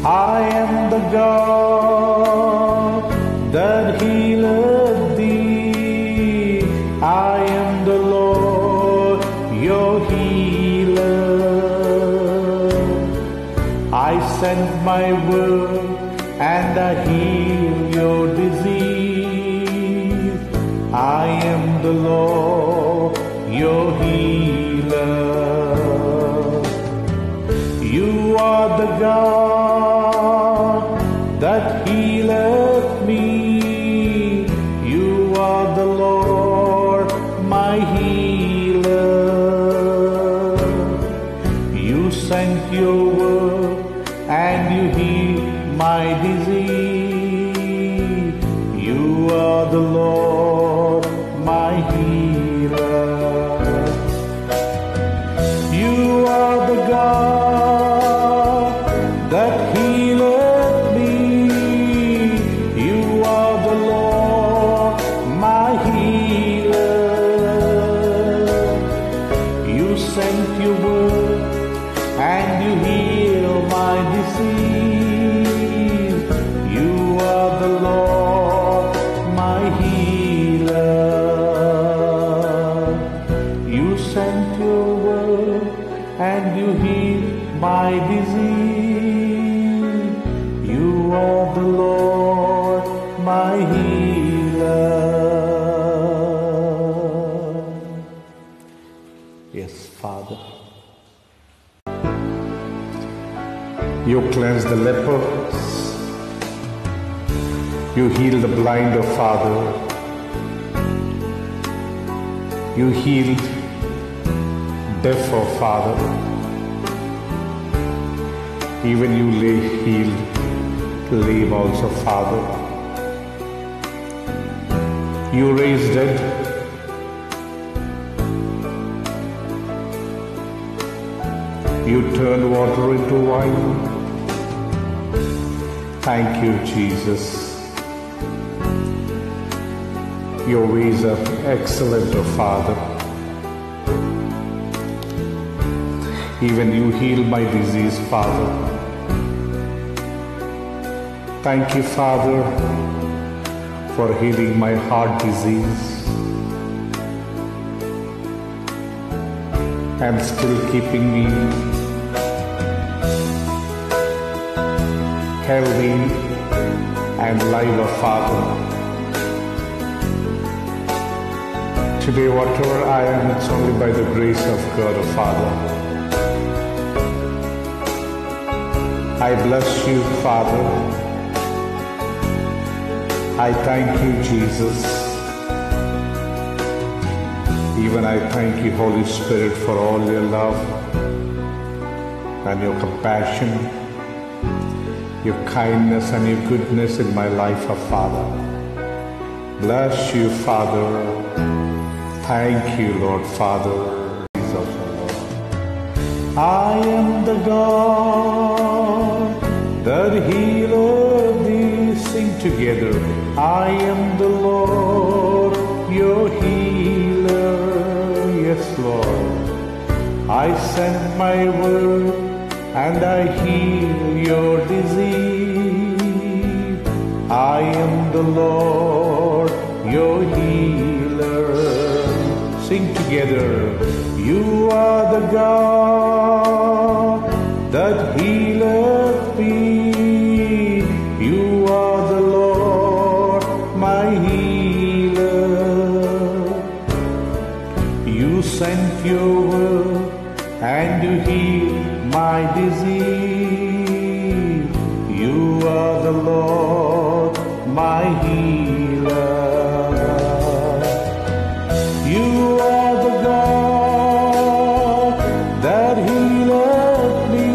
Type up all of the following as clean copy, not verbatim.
I am the God that healeth thee. I am the Lord, your healer. I sent my word and I heal your disease. I am the Lord, your healer. You are the God that healeth me. You are the Lord, my healer. You sent your word and you healed my disease. You are the Lord, my healer. You are the God that healeth me. You are the Lord, my healer. You sent your word and you heal my disease. You are the Lord, my healer. You sent your word and you heal my disease. You are the Lord, my healer. Yes, Father. You cleanse the lepers. You heal the blind, O Father. You healed deaf, O Father. Even you healed lame also, Father. You raised dead. You turned water into wine. Thank you, Jesus. Your ways are excellent, O Father. Even you heal my disease, Father. Thank you, Father, for healing my heart disease and still keeping me healthy and live, O Father. Today, whatever I am, it's only by the grace of God, O Father. I bless you, Father. I thank you, Jesus. Even I thank you, Holy Spirit, for all your love and your compassion, your kindness and your goodness in my life, O Father. Bless you, Father. Thank you, Lord, Father. I am the God that healeth thee. Sing together. I am the Lord, your healer. Yes, Lord. I sent my word and I heal your disease. I am the Lord, your healer. Sing together. You are the God that healeth me. You are the Lord, my healer. You sent your word and you healed my disease. You are the Lord, my healer. You are the God that healeth me.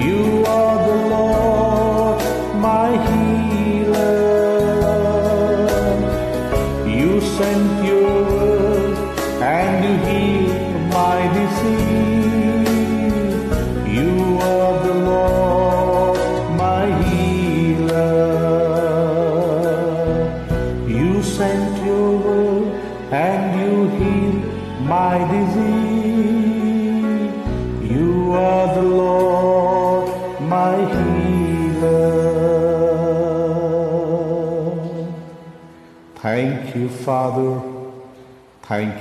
You are the Lord, my healer. You sent your word and you healed my disease. You are the Lord, my healer. You sent your word and you healed my disease. You are the Lord, my Thank you, Father. Thank you.